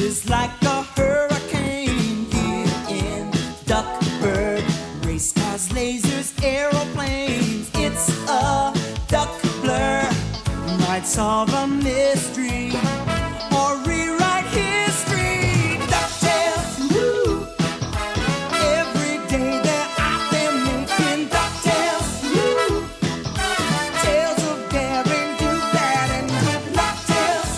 is like a hurricane here in Duckburg. Race cars, lasers, aeroplanes. It's a duck blur. Might solve a mystery or rewrite history. DuckTales, woo! Every day they're out there making DuckTales, woo! Tales of daring, do bad, and good DuckTales.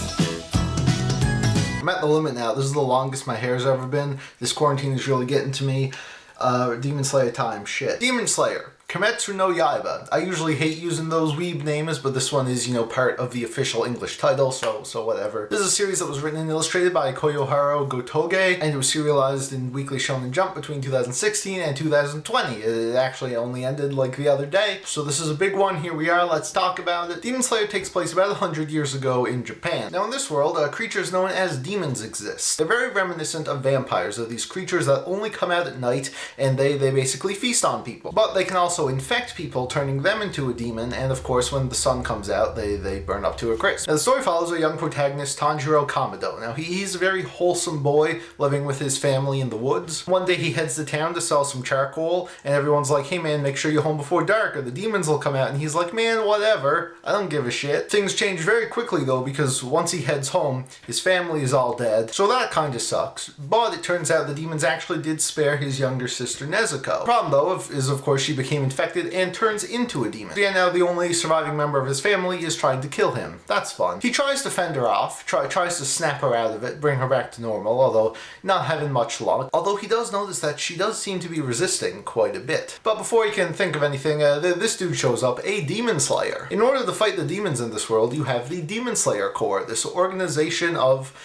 I'm at the limit now. This is the longest my hair's ever been. This quarantine is really getting to me. Demon Slayer time. Shit. Demon Slayer. Kimetsu no Yaiba. I usually hate using those weeb names, but this one is, part of the official English title, so whatever. This is a series that was written and illustrated by Koyoharo Gotoge, and it was serialized in Weekly Shonen Jump between 2016 and 2020. It actually only ended like the other day, so this is a big one. Here we are, let's talk about it. Demon Slayer takes place about 100 years ago in Japan. Now in this world, creatures known as demons exist. They're very reminiscent of vampires. They're these creatures that only come out at night, and they basically feast on people. But they can also infect people, turning them into a demon, and of course when the sun comes out they burn up to a crisp. Now the story follows a young protagonist, Tanjiro Kamado. Now he's a very wholesome boy living with his family in the woods. One day he heads to town to sell some charcoal, and everyone's like, hey man, make sure you're home before dark or the demons will come out, and he's like, man, whatever, I don't give a shit. Things change very quickly though, because once he heads home, his family is all dead, so that kinda sucks. But it turns out the demons actually did spare his younger sister Nezuko. The problem though is of course she became infected and turns into a demon. Yeah, now the only surviving member of his family is trying to kill him. That's fun. He tries to fend her off, tries to snap her out of it, bring her back to normal, although not having much luck. Although he does notice that she does seem to be resisting quite a bit. But before he can think of anything, this dude shows up, a Demon Slayer. In order to fight the demons in this world, you have the Demon Slayer Corps, this organization of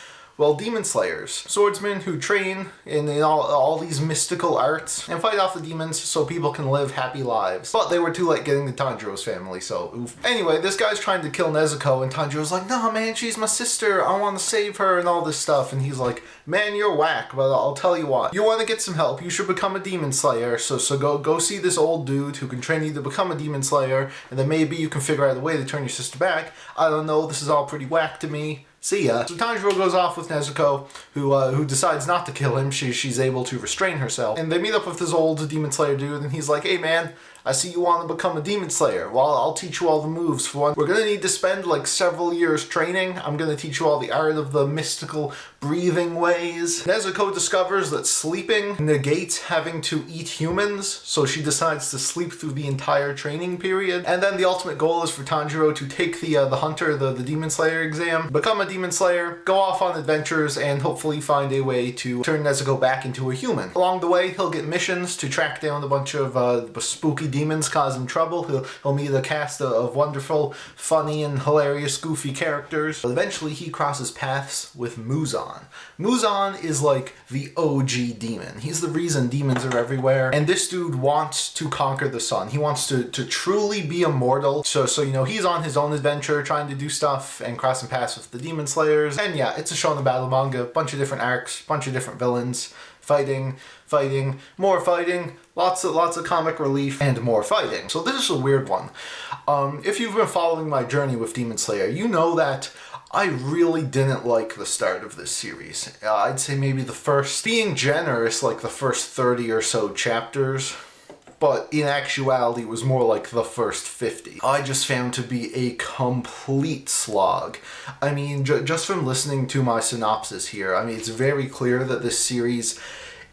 demon slayers. Swordsmen who train in all these mystical arts and fight off the demons so people can live happy lives. But they were too late getting to Tanjiro's family, so oof. Anyway, this guy's trying to kill Nezuko, and Tanjiro's like, nah man, she's my sister, I want to save her and all this stuff. And he's like, man, you're whack, but I'll tell you what. You want to get some help, you should become a demon slayer, so go see this old dude who can train you to become a demon slayer, and then maybe you can figure out a way to turn your sister back. I don't know, this is all pretty whack to me. See ya. So Tanjiro goes off with Nezuko, who decides not to kill him. She's able to restrain herself. And they meet up with this old Demon Slayer dude, and he's like, hey man, I see you want to become a Demon Slayer. Well, I'll teach you all the moves for one. We're gonna need to spend like several years training. I'm gonna teach you all the art of the mystical breathing ways. Nezuko discovers that sleeping negates having to eat humans, so she decides to sleep through the entire training period. And then the ultimate goal is for Tanjiro to take the Hunter, the Demon Slayer exam, become a Demon Slayer, go off on adventures, and hopefully find a way to turn Nezuko back into a human. Along the way, he'll get missions to track down a bunch of spooky demons causing trouble. He'll meet a cast of wonderful, funny, and hilarious, goofy characters. But eventually, he crosses paths with Muzan. Muzan is like the OG demon. He's the reason demons are everywhere. And this dude wants to conquer the sun. He wants to truly be immortal. So he's on his own adventure, trying to do stuff and crossing paths with the demon slayers. And yeah, it's a shonen battle manga. Bunch of different arcs, bunch of different villains. Fighting, more fighting, lots of comic relief, and more fighting. So this is a weird one. If you've been following my journey with Demon Slayer, you know that I really didn't like the start of this series. I'd say maybe the first, being generous, like the first 30 or so chapters. But in actuality, it was more like the first 50. I just found to be a complete slog. I mean, just from listening to my synopsis here, I mean, it's very clear that this series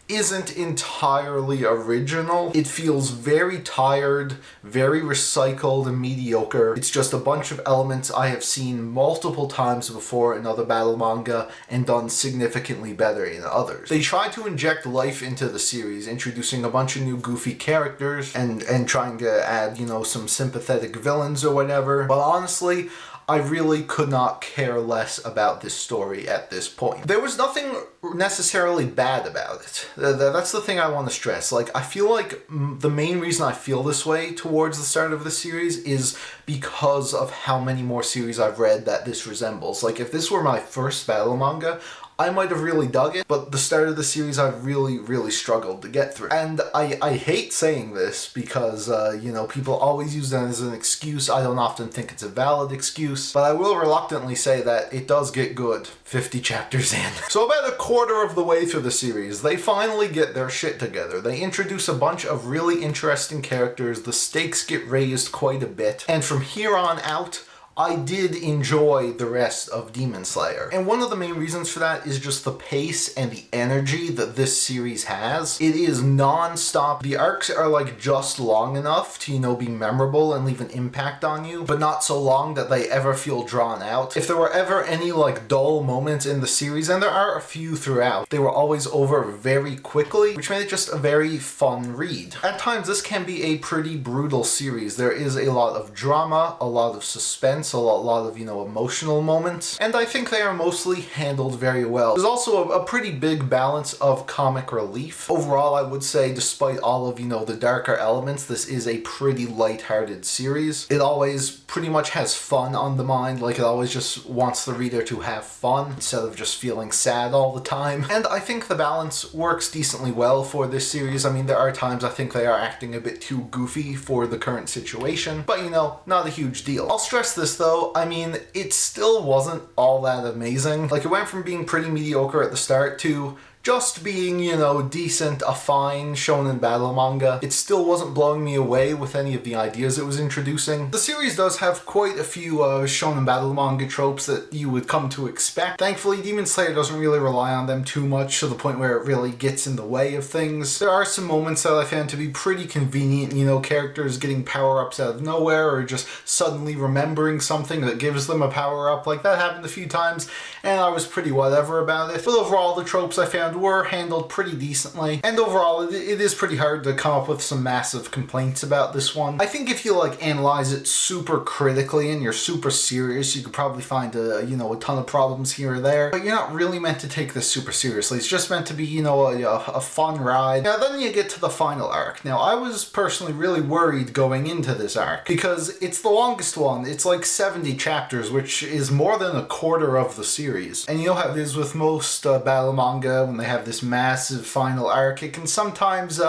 isn't entirely original. It feels very tired, very recycled and mediocre. It's just a bunch of elements I have seen multiple times before in other battle manga and done significantly better in others. They try to inject life into the series, introducing a bunch of new goofy characters and trying to add, some sympathetic villains or whatever. But honestly, I really could not care less about this story at this point. There was nothing necessarily bad about it. That's the thing I want to stress. Like, I feel like the main reason I feel this way towards the start of the series is because of how many more series I've read that this resembles. Like, if this were my first battle manga, I might have really dug it, but the start of the series I've really struggled to get through. And I hate saying this because, you know, people always use that as an excuse. I don't often think it's a valid excuse, but I will reluctantly say that it does get good 50 chapters in. So about a quarter of the way through the series, they finally get their shit together. They introduce a bunch of really interesting characters, the stakes get raised quite a bit, and from here on out, I did enjoy the rest of Demon Slayer. And one of the main reasons for that is just the pace and the energy that this series has. It is non-stop. The arcs are like just long enough to, you know, be memorable and leave an impact on you, but not so long that they ever feel drawn out. If there were ever any like dull moments in the series, and there are a few throughout, they were always over very quickly, which made it just a very fun read. At times, this can be a pretty brutal series. There is a lot of drama, a lot of suspense, a lot of, you know, emotional moments, and I think they are mostly handled very well. There's also a pretty big balance of comic relief. Overall, I would say, despite all of, you know, the darker elements, this is a pretty lighthearted series. It always pretty much has fun on the mind, like it always just wants the reader to have fun instead of just feeling sad all the time. And I think the balance works decently well for this series. I mean, there are times I think they are acting a bit too goofy for the current situation, but you know, not a huge deal. I'll stress this though, I mean, it still wasn't all that amazing. Like, it went from being pretty mediocre at the start to just being, you know, decent, a fine shonen battle manga. It still wasn't blowing me away with any of the ideas it was introducing. The series does have quite a few shonen battle manga tropes that you would come to expect. Thankfully, Demon Slayer doesn't really rely on them too much to the point where it really gets in the way of things. There are some moments that I found to be pretty convenient, you know, characters getting power-ups out of nowhere or just suddenly remembering something that gives them a power-up. Like, that happened a few times, and I was pretty whatever about it. But overall, the tropes I found were handled pretty decently, and overall it is pretty hard to come up with some massive complaints about this one. I think if you like analyze it super critically and you're super serious, you could probably find a ton of problems here or there, but you're not really meant to take this super seriously. It's just meant to be, you know, a fun ride. Now then you get to the final arc. Now I was personally really worried going into this arc because it's the longest one. It's like 70 chapters, which is more than a quarter of the series. And you know how it is with most battle manga when they have this massive final arc, it can sometimes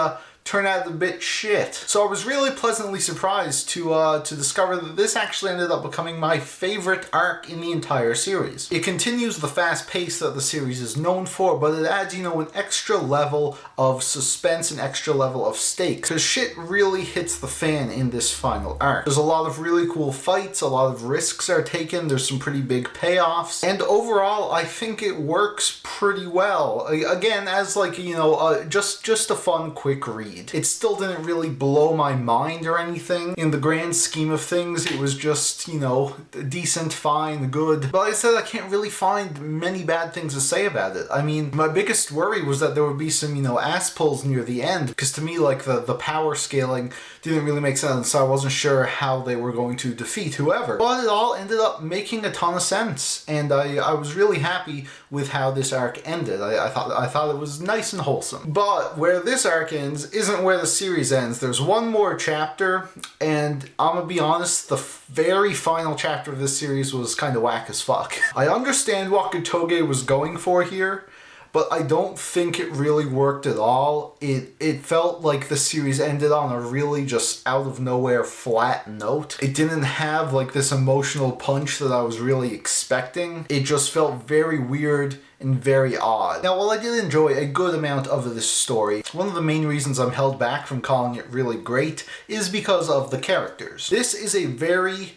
turn out a bit shit. So I was really pleasantly surprised to discover that this actually ended up becoming my favorite arc in the entire series. It continues the fast pace that the series is known for, but it adds, you know, an extra level of suspense, an extra level of stakes, because shit really hits the fan in this final arc. There's a lot of really cool fights, a lot of risks are taken, there's some pretty big payoffs, and overall I think it works pretty well. Again, as like, you know, just a fun quick read. It still didn't really blow my mind or anything. In the grand scheme of things, it was just, you know, decent, fine, good. But like I said, I can't really find many bad things to say about it. I mean, my biggest worry was that there would be some, you know, ass pulls near the end, because to me, like, the power scaling didn't really make sense, so I wasn't sure how they were going to defeat whoever. But it all ended up making a ton of sense, and I was really happy with how this arc ended. I thought it was nice and wholesome. But where this arc ends isn't where the series ends. There's one more chapter, and I'm gonna be honest, the very final chapter of this series was kind of whack as fuck. I understand what Kutoge was going for here, but I don't think it really worked at all. It felt like the series ended on a really just out of nowhere flat note. It didn't have like this emotional punch that I was really expecting. It just felt very weird and very odd. Now, while I did enjoy a good amount of this story, one of the main reasons I'm held back from calling it really great is because of the characters. This is a very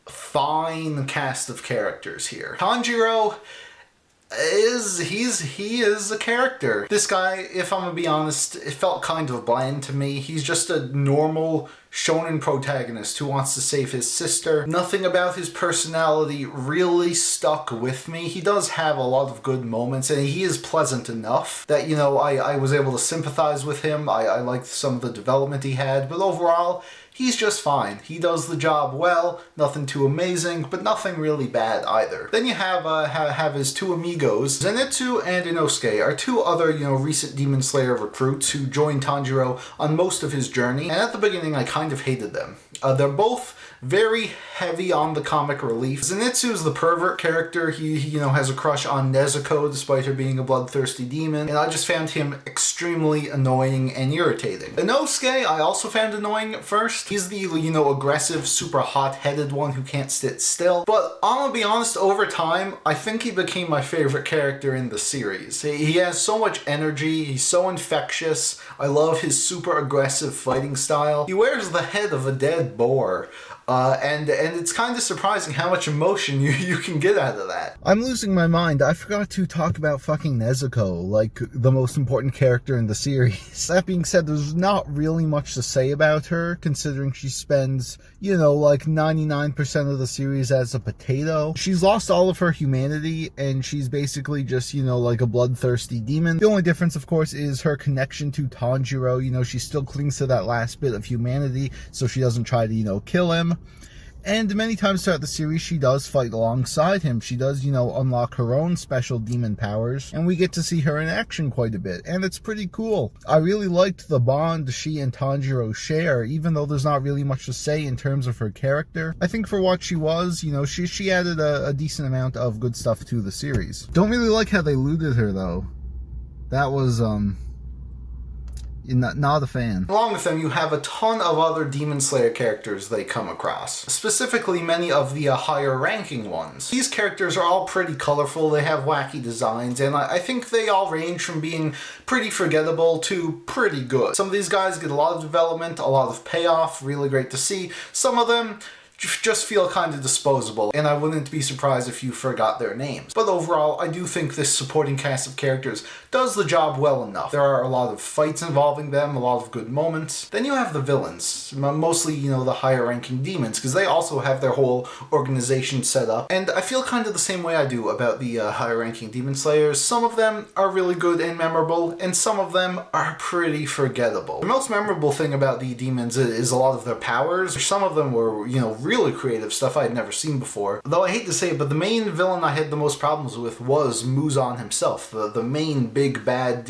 fine cast of characters here. Tanjiro he is a character. This guy, if I'm gonna be honest, it felt kind of bland to me. He's just a normal shonen protagonist who wants to save his sister. Nothing about his personality really stuck with me. He does have a lot of good moments, and he is pleasant enough that, you know, I was able to sympathize with him. I liked some of the development he had, but overall, he's just fine. He does the job well, nothing too amazing, but nothing really bad either. Then you have his two amigos. Zenitsu and Inosuke are two other, you know, recent Demon Slayer recruits who joined Tanjiro on most of his journey, and at the beginning I kind of hated them. They're both very heavy on the comic relief. Zenitsu is the pervert character. He has a crush on Nezuko despite her being a bloodthirsty demon, and I just found him extremely annoying and irritating. Inosuke I also found annoying at first. He's the, aggressive, super hot-headed one who can't sit still, but I'm gonna be honest, over time, I think he became my favorite character in the series. He has so much energy, he's so infectious, I love his super aggressive fighting style. He wears the head of a dead boar. And it's kind of surprising how much emotion you can get out of that. I'm losing my mind. I forgot to talk about fucking Nezuko, like the most important character in the series. That being said, there's not really much to say about her, considering she spends, like 99% of the series as a potato. She's lost all of her humanity, and she's basically just, like a bloodthirsty demon. The only difference, of course, is her connection to Tanjiro. She still clings to that last bit of humanity, so she doesn't try to, kill him. And many times throughout the series, she does fight alongside him. She does, unlock her own special demon powers, and we get to see her in action quite a bit, and it's pretty cool. I really liked the bond she and Tanjiro share, even though there's not really much to say in terms of her character. I think for what she was, she added a decent amount of good stuff to the series. Don't really like how they looted her, though. That was, not a fan. Along with them, you have a ton of other Demon Slayer characters they come across. Specifically, many of the higher ranking ones. These characters are all pretty colorful, they have wacky designs, and I think they all range from being pretty forgettable to pretty good. Some of these guys get a lot of development, a lot of payoff, really great to see. Some of them just feel kind of disposable, and I wouldn't be surprised if you forgot their names. But overall, I do think this supporting cast of characters does the job well enough. There are a lot of fights involving them, a lot of good moments. Then you have the villains, mostly, the higher ranking demons, because they also have their whole organization set up, and I feel kind of the same way I do about the higher ranking demon slayers. Some of them are really good and memorable, and some of them are pretty forgettable. The most memorable thing about the demons is a lot of their powers. Some of them were, really creative stuff I had never seen before. Though I hate to say it, but the main villain I had the most problems with was Muzan himself, the main big bad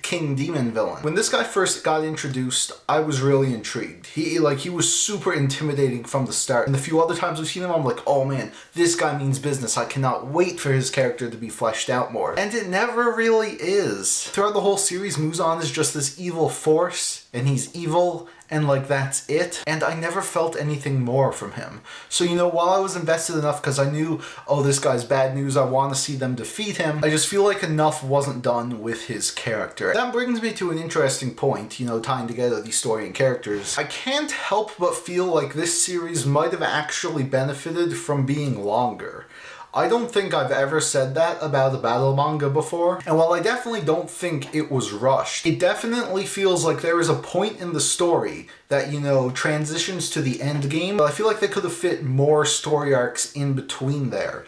king demon villain. When this guy first got introduced, I was really intrigued. He was super intimidating from the start, and the few other times I've seen him, I'm like, oh man, this guy means business. I cannot wait for his character to be fleshed out more. And it never really is. Throughout the whole series, Muzan is just this evil force, and he's evil, and that's it. And I never felt anything more from him. So, while I was invested enough because I knew, oh, this guy's bad news, I want to see them defeat him, I just feel like enough wasn't done with his character. That brings me to an interesting point, tying together the story and characters. I can't help but feel like this series might have actually benefited from being longer. I don't think I've ever said that about a battle manga before, and while I definitely don't think it was rushed, it definitely feels like there is a point in the story that, transitions to the end game, but I feel like they could have fit more story arcs in between there.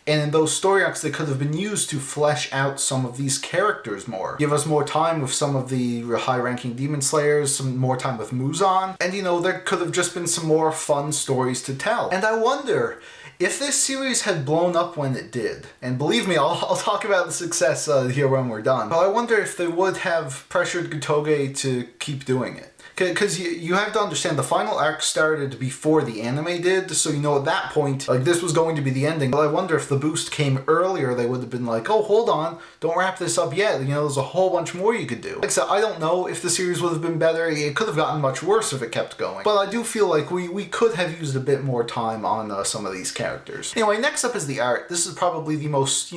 And in those story arcs, they could have been used to flesh out some of these characters more. Give us more time with some of the high-ranking demon slayers, some more time with Muzan, and there could have just been some more fun stories to tell. And I wonder, if this series had blown up when it did, and believe me, I'll talk about the success here when we're done, but I wonder if they would have pressured Gotoge to keep doing it. Because you have to understand, the final arc started before the anime did, so at that point, this was going to be the ending. But I wonder if the boost came earlier, they would have been like, oh, hold on, don't wrap this up yet. There's a whole bunch more you could do. Like I said, I don't know if the series would have been better. It could have gotten much worse if it kept going. But I do feel like we could have used a bit more time on some of these characters. Anyway, next up is the art. This is probably the most,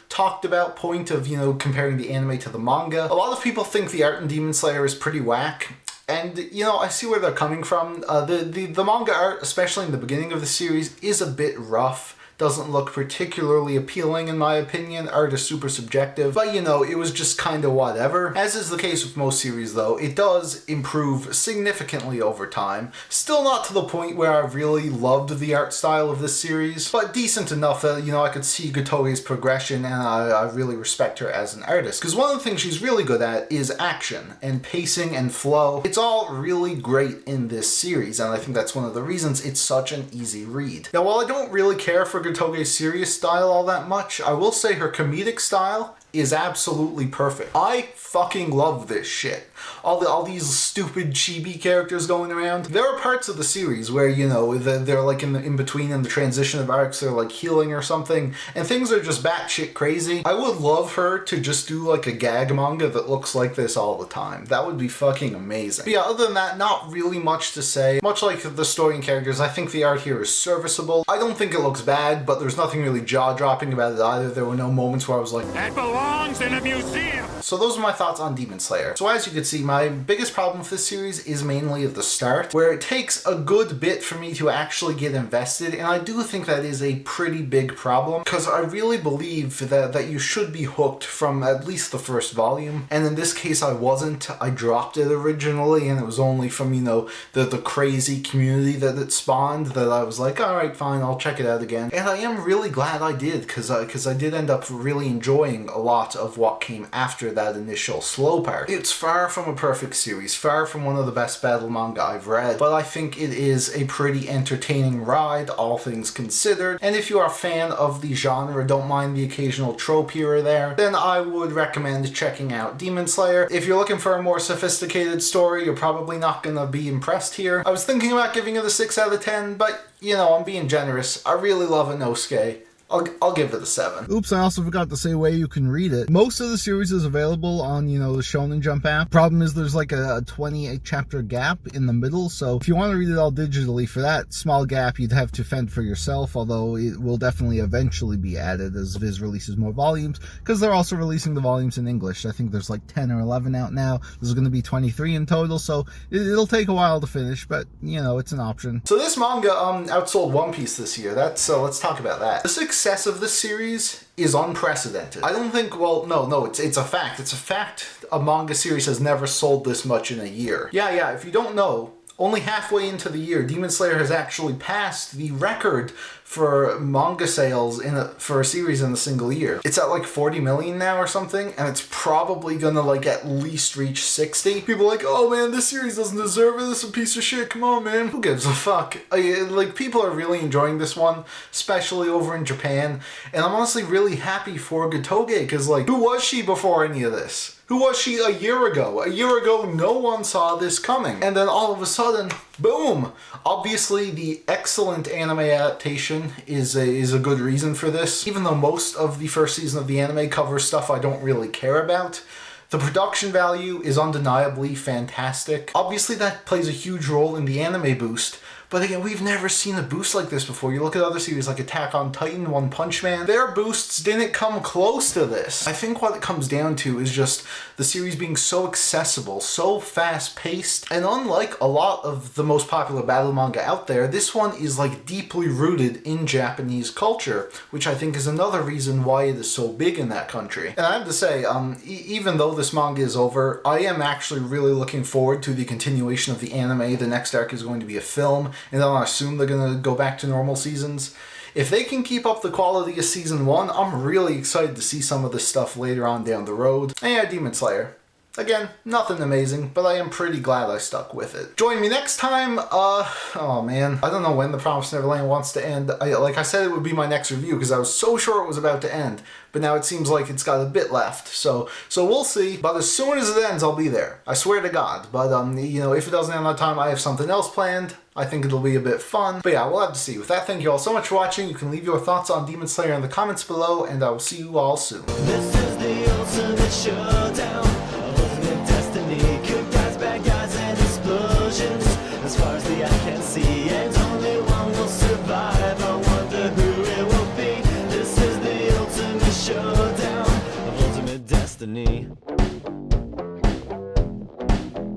talked about point of, comparing the anime to the manga. A lot of people think the art in Demon Slayer is pretty whack. And, I see where they're coming from. The manga art, especially in the beginning of the series, is a bit rough. Doesn't look particularly appealing in my opinion. Art is super subjective, but it was just kind of whatever. As is the case with most series though, it does improve significantly over time. Still not to the point where I really loved the art style of this series, but decent enough that, I could see Gotoge's progression, and I really respect her as an artist. Because one of the things she's really good at is action, and pacing, and flow. It's all really great in this series, and I think that's one of the reasons it's such an easy read. Now, while I don't really care for Gotoge's serious style all that much, I will say her comedic style is absolutely perfect. I fucking love this shit. All these stupid chibi characters going around. There are parts of the series where, you know, they're like in between in the transition of arcs, they're like healing or something, and things are just batshit crazy. I would love her to just do like a gag manga that looks like this all the time. That would be fucking amazing. But yeah, other than that, not really much to say. Much like the story and characters, I think the art here is serviceable. I don't think it looks bad, but there's nothing really jaw-dropping about it either. There were no moments where I was like, that belongs in a museum! So those are my thoughts on Demon Slayer. So as you can see, my biggest problem with this series is mainly at the start, where it takes a good bit for me to actually get invested, and I do think that is a pretty big problem, because I really believe that you should be hooked from at least the first volume, and in this case I wasn't. I dropped it originally, and it was only from, you know, the crazy community that it spawned that I was like, alright, fine, I'll check it out again. And I am really glad I did, because I did end up really enjoying a lot of what came after that initial slow part. It's far from a perfect series, far from one of the best battle manga I've read, but I think it is a pretty entertaining ride, all things considered, and if you are a fan of the genre, don't mind the occasional trope here or there, then I would recommend checking out Demon Slayer. If you're looking for a more sophisticated story, you're probably not gonna be impressed here. I was thinking about giving it a 6 out of 10, but, you know, I'm being generous. I really love Inosuke. I'll give it a 7. Oops, I also forgot to say where you can read it. Most of the series is available on, you know, the Shonen Jump app. Problem is there's like a 28 chapter gap in the middle, so if you want to read it all digitally, for that small gap you'd have to fend for yourself, although it will definitely eventually be added as Viz releases more volumes, because they're also releasing the volumes in English. I think there's like 10 or 11 out now. There's going to be 23 in total, so it'll take a while to finish, but, you know, it's an option. So this manga outsold One Piece this year. Let's talk about that. The success of this series is unprecedented. I don't think, well, no, it's a fact. It's a fact a manga series has never sold this much in a year. Yeah, if you don't know, only halfway into the year, Demon Slayer has actually passed the record for manga sales for a series in a single year. It's at like 40 million now or something, and it's probably gonna like at least reach 60. People are like, oh man, this series doesn't deserve it, this is a piece of shit, come on man. Who gives a fuck? Like, people are really enjoying this one, especially over in Japan, and I'm honestly really happy for Gatoge, because like, who was she before any of this? Who was she a year ago? A year ago, no one saw this coming. And then all of a sudden, boom! Obviously, the excellent anime adaptation is a good reason for this. Even though most of the first season of the anime covers stuff I don't really care about, the production value is undeniably fantastic. Obviously, that plays a huge role in the anime boost, but again, we've never seen a boost like this before. You look at other series like Attack on Titan, One Punch Man, their boosts didn't come close to this. I think what it comes down to is just the series being so accessible, so fast-paced, and unlike a lot of the most popular battle manga out there, this one is like deeply rooted in Japanese culture, which I think is another reason why it is so big in that country. And I have to say, even though this manga is over, I am actually really looking forward to the continuation of the anime. The next arc is going to be a film, and then I assume they're going to go back to normal seasons. If they can keep up the quality of season 1, I'm really excited to see some of this stuff later on down the road. And yeah, Demon Slayer. Again, nothing amazing, but I am pretty glad I stuck with it. Join me next time. Oh man, I don't know when The Promised Neverland wants to end. Like I said, it would be my next review because I was so sure it was about to end, but now it seems like it's got a bit left. So we'll see. But as soon as it ends, I'll be there. I swear to God. But you know, if it doesn't end on time, I have something else planned. I think it'll be a bit fun. But yeah, we'll have to see. With that, thank you all so much for watching. You can leave your thoughts on Demon Slayer in the comments below, and I will see you all soon. This is the ultimate showdown.